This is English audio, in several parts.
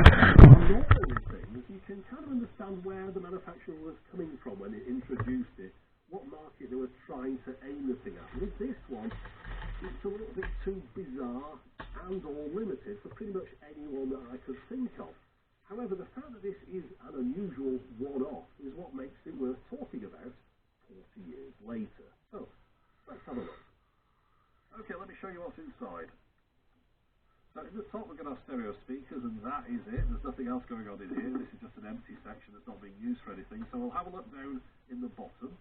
normal things, you can kind of understand where the manufacturer was coming from when it introduced it, what market they were trying to aim the thing at. With this one, it's a little bit too bizarre and or limited for pretty much anyone that I could think of. However, the fact that this is an unusual one-off is what makes it worth talking about 40 years later. So, let's have a look. Okay, let me show you what's inside. So in the top we're going to have stereo speakers, and that is it. There's nothing else going on in here. This is just an empty section that's not being used for anything. So we'll have a look down in the bottom.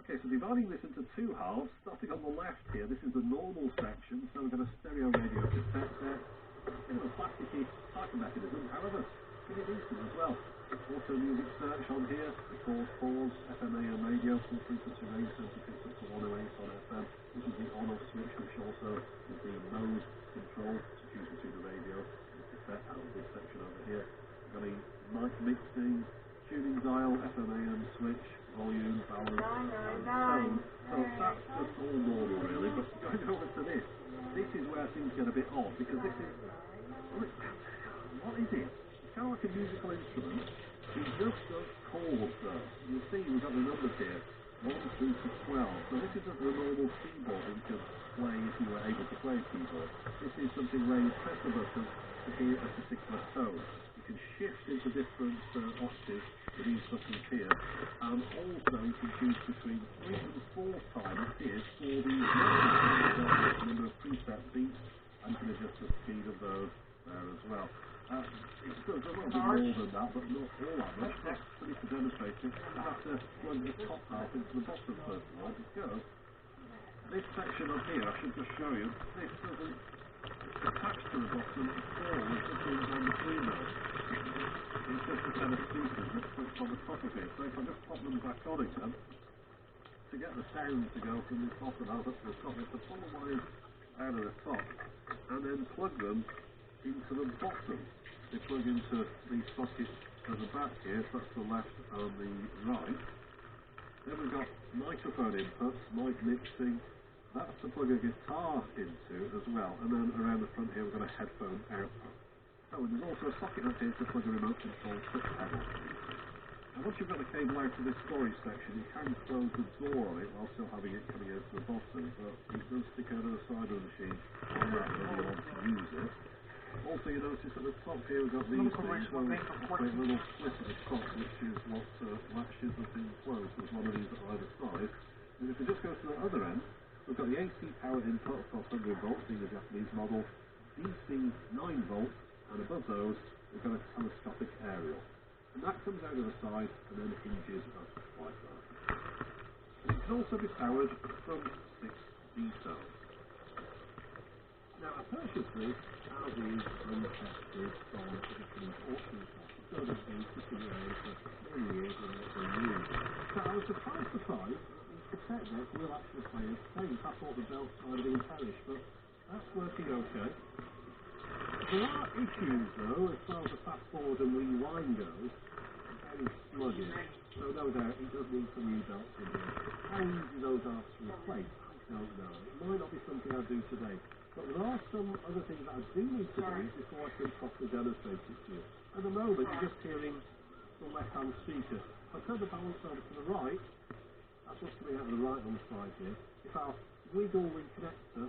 Okay, so dividing this into two halves, starting on the left here, this is the normal section. So we've got a stereo radio cassette there. Bit of a plasticky type of mechanism, however, pretty decent as well. Also music search on here, record, pause, FM, AM radio, full frequency range, sensitivity up to 108 on FM. This is the on-off switch, which also is the mode control to choose between the radio and the cassette out of this section over here. We've got a mic mixing, tuning dial, FM, AM switch, volume, balance, and tone. So that's just all normal really, but going over to this is where things get a bit odd, because this is, what is it? It's kind of like a musical instrument. It just does chords though. You see we've got the numbers here, 1 through to 12. So this isn't the normal keyboard that you could play if you were able to play a keyboard. This is something where you press the button to hear a particular tone. You can shift into different octaves with these buttons here, and also you can choose between 3 and 4 times here for the number of preset beats, and you can adjust the speed of those there as well. It does a little bit more than that, but not all that much. But for me to demonstrate it, I have to plug the top half into the bottom first of all, because this section up here, I should just show you, this doesn't attach to the bottom at all. There's nothing on between those. It's just a set of speakers that sits on the top of it. So if I just pop them back on again, to get the sound to go from the bottom half up to the top, I have to pull the wires out of the top and then plug them into the bottom. They plug into these sockets at the back here, so that's the left and the right. Then we've got microphone inputs, mic mixing, that's to plug a guitar into as well, and then around the front here we've got a headphone output. Oh, and there's also a socket up here to plug a remote control foot pedal. And once you've got the cable out to this storage section, you can close the door on it while still having it coming out to the bottom, but it does stick out of the side of the machine on that when you want to use it. Also, you notice at the top here we've got these things, so operate a little split at the top, which is what latches the thing closed. There's one of these at either side. And if we just go to the other end, we've got the AC power input, of course 100 volts, being the Japanese model, DC 9 volts, and above those we've got a telescopic aerial. And that comes out of the side and then hinges up like that. And it can also be powered from 6 D cells. Now I purchased this as is untested from the Japanese auction shop. So they've been sitting around for many years and not been used. So I was surprised to find that the cassette deck will actually play as tape. I thought the belts might have been perished, but that's working okay. There are issues though, as far as the fast forward and rewind goes, very sluggish. So no doubt it does need some new belts in here. How easy those are to replace, I don't know. It might not be something I do today. But there are some other things that I do need to do before I can properly demonstrate it to you. At the moment, you're just hearing the left-hand speaker. If I turn the balance over to the right, that's what's coming out of the right-hand side here. If I wiggle the connector,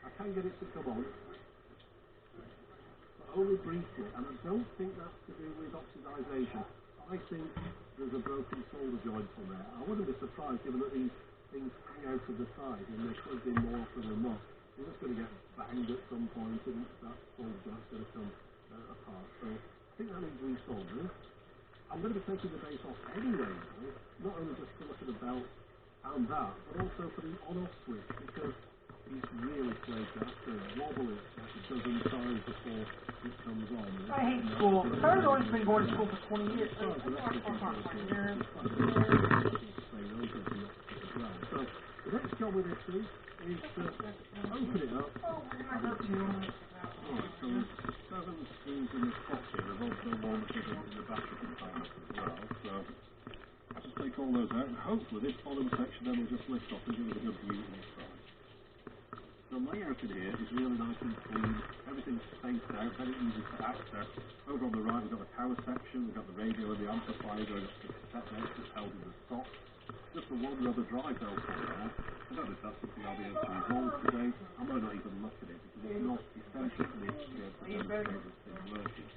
I can get it to come on, but only briefly, and I don't think that's to do with oxidization. I think there's a broken solder joint on there. I wouldn't be surprised given that these things hang out of the side and they're plugged in more often than not. You're just going to get banged at some point and that solder joint's going to come apart. So I think that needs resoldering. I'm going to be taking the base off anyway though, not only just to look at the belt and that, but also for the on-off switch, because it's really flaky. That's going to wobble it like a dozen times before it comes on. I hate school. I've always been going to school for 20 years. So the next job with this thing is to open it up. Alright, so there's 7 screws in the top here. There's also one hidden in the battery compartment as well. So I just take all those out, and hopefully this bottom section then will just lift off and give us a good view inside. The layout in here is really nice and clean. Everything everything's spaced out, very easy to access. Over on the right we've got the power section, we've got the radio and the amplifier going up to the cassette deck that's held in the stock. Just the one rubber drive belt on there. I don't know if that's something I'll be able to resolve today. I might not even look at it because it's not essential for me to be able to demonstrate this thing working.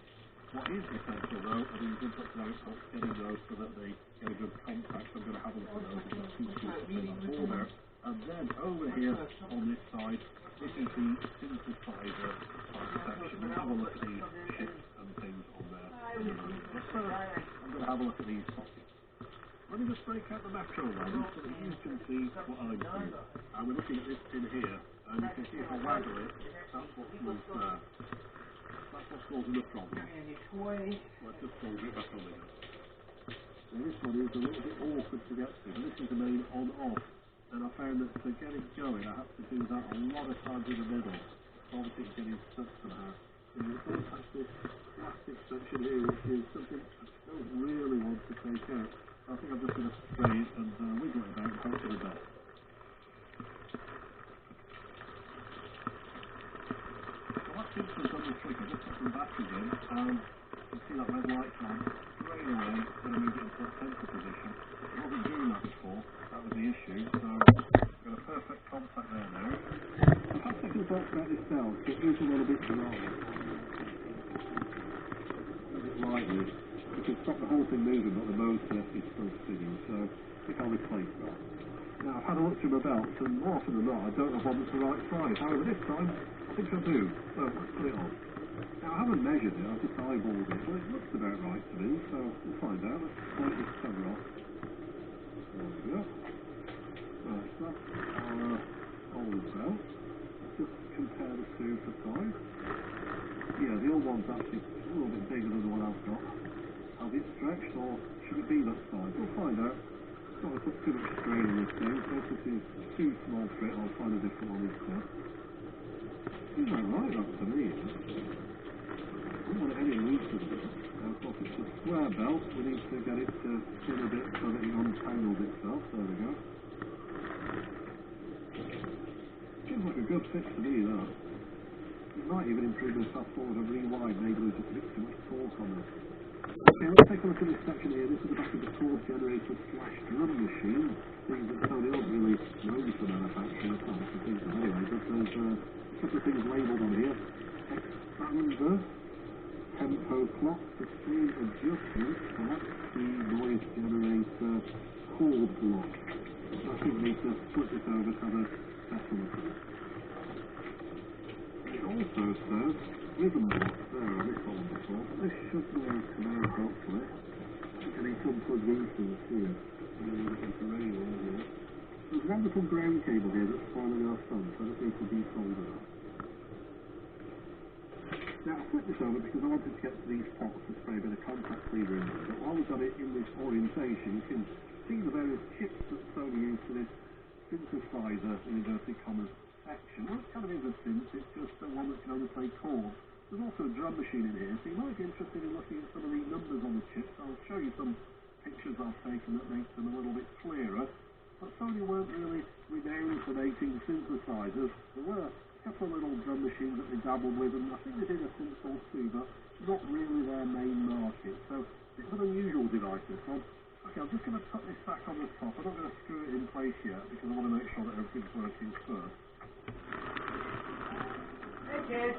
What is essential though are these inputs and outputs, getting those so that they get a good contact. I'm going to have a look at those. I've got two tools to take on board there. And then over here on this side, this is the synthesizer part section. We'll have a look at these chips and things on there. But first, I'm going to have a look at these sockets. Let me just break out the macro lens so that you can see what I'm seeing. And we're looking at this pin here, and you can see if I waggle it, that's what's loose there. That's what's causing the problem. Let's just solder it back on again. Now this one is a little bit awkward to get to, but this is the main on-off. And I found that to get it going, I have to do that a lot of times in the middle. So obviously it's getting stuck somehow. It's all past this plastic section here, which is something I don't really want to take out. I think I'm just going to spray it and wiggle it about and hope for the best. Well, that seems to have done the trick. I just put some batteries in and you see that red light on straight away when I move it into that sensor position. I wasn't doing that before, that was the issue, so I've got a perfect contact there now. I've had second thoughts about this cell, it is a little bit dry. A bit lightly. You can stop the whole thing moving, but the motor is still spinning, so I think I'll replace that. Now, I've had a look through my belt, and more often than not, I don't have one that's the right size. However, this time, I think I do. So, let's put it on. Now, I haven't measured it, I've just eyeballed it, but it looks about right to me, so we'll find out. Let's take this cover off. There we go. Right, so that's our old belt. Let's just compare the two for size. Yeah, the old one's actually a little bit bigger than the one I've got. Has it stretched, or should it be that size? We'll find out. Don't want to put too much strain on this thing, so if this is too small for it, I'll find a different one instead. Seems like right up to me. I don't want it any looser than this. Now, of course, it's a square belt. We need to get it to spin a bit so that it untangles itself. There we go. Seems like a good fit to me, that. It might even improve the fast forward and rewind. Maybe there's just a bit too much torque on this. Okay, let's take a look at this section here. This is the back of the cord generator / drum machine. Things that Sony don't really know for manufacturing, it's not much to think of anyway, but there's a couple of things labelled on here. Expander, tempo clock, sustained adjustment, select the noise generator, cord block. I think we need to flip this over to have a better look at it. It also says rhythm block there on this one before. This should be able to come out hopefully. I think I need to unplug these things here. There's one little ground cable here that's spoiling our sun, so I just need to desolder that. Now I flipped this over because I wanted to get to these pots to spray a bit of contact cleaner in there, but while we've got it in this orientation, you can see the various chips that Sony used for this synthesizer, in inverted commas, section. Well, it's kind of interesting, it's just the one that can only play chords. There's also a drum machine in here, so you might be interested in looking at some of the numbers on the chips. I'll show you some pictures I've taken that make them a little bit clearer. But Sony weren't really renowned for making synthesizers. There were a couple of little drum machines that they dabbled with, and I think they did a synth or two, but not really their main market. So it's an unusual device, this one. Okay, I'm just going to put this back on the top. I'm not going to screw it in place yet because I want to make sure that everything's working first. Hey, kid.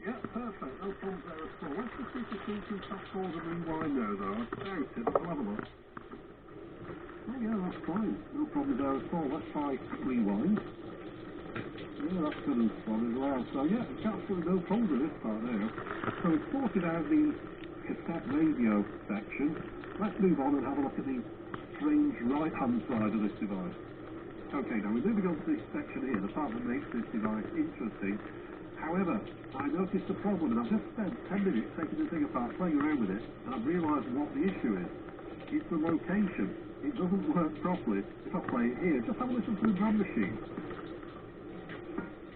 Yeah, perfect. No problems there at all. Let's just see if we can do fast forward and rewind now, though. I doubt it, but we'll have a look. Oh, yeah, that's fine. No problem there at all. Let's try rewind. Yeah, that's good and strong as well. So, yeah, it's absolutely no problem with this part now. So we've sorted out the cassette radio section. Let's move on and have a look at the strange right-hand side of this device. Okay, now we're moving on to this section here, the part that makes this device interesting. However, I noticed a problem, and I've just spent 10 minutes taking this thing apart, playing around with it, and I've realised what the issue is. It's the location. It doesn't work properly. If I play it here, just have a listen to the drum machine.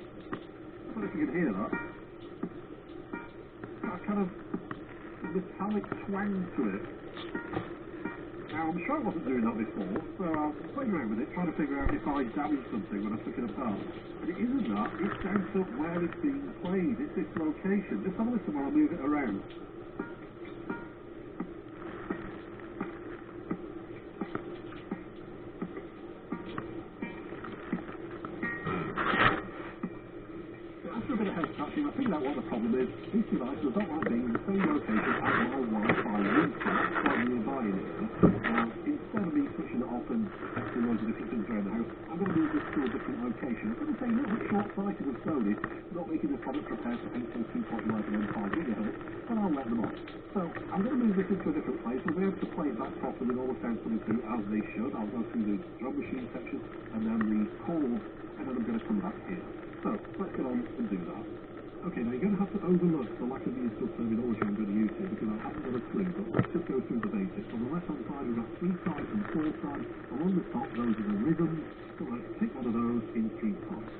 I don't know if you can hear that. That kind of metallic twang to it. Now, I'm sure I wasn't doing that before, so I was playing around with it, trying to figure out if I damaged something when I took it apart. And it isn't that, it's down to where it's being played, it's its location. Just have a listen while I move it around. After a bit of head scratching, I figured out what the problem is. These devices don't like being in the same location as my Wi-Fi router that's quite nearby in here. Instead of me switching it off and testing loads of different things around the house, I'm going to move this to a different location. It's going to take a little bit short-sighted of Sony, not making the product repair for 802.11 and 5 gigahertz, but I'll let them off. So I'm going to move this into a different place. We'll be able to play it back properly with all the sounds coming through as they should. I'll go through the drum machine section and then the chords, and then I'm going to come back here. So, let's get on and do that. Okay, now you're going to have to overlook the lack of musical terminology I'm going to use here because I haven't got a clue, but let's just go through the basics. On the left-hand side, we've got 3 sides and 4 sides. Along the top, those are the rhythms. So let's pick one of those in 3 parts.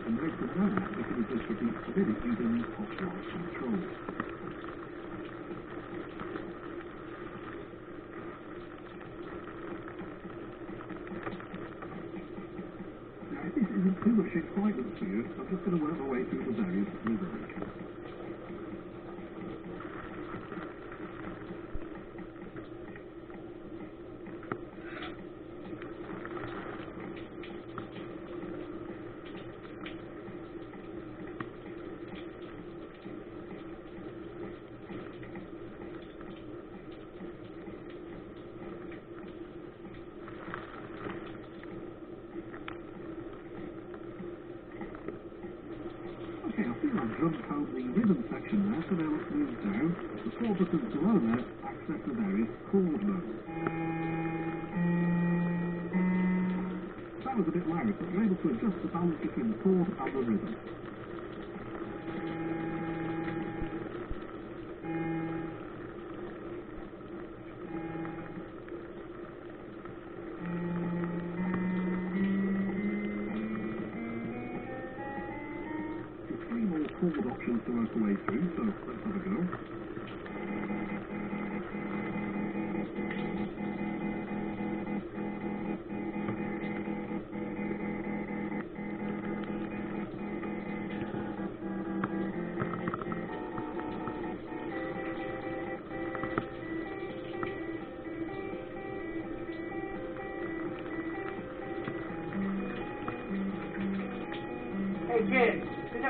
And right from there, we can adjust the beats a bit using top-down control. This isn't too much excitement for you, so I'm just going to work my way through the various rhythms. Okay, I think I've drummed home the rhythm section there, so now let's move down. The 4 buttons below there access the various chord modes. That was a bit loud, but you're able to adjust the balance between the chord and the rhythm. Chord options to work our way through, so let's have a go.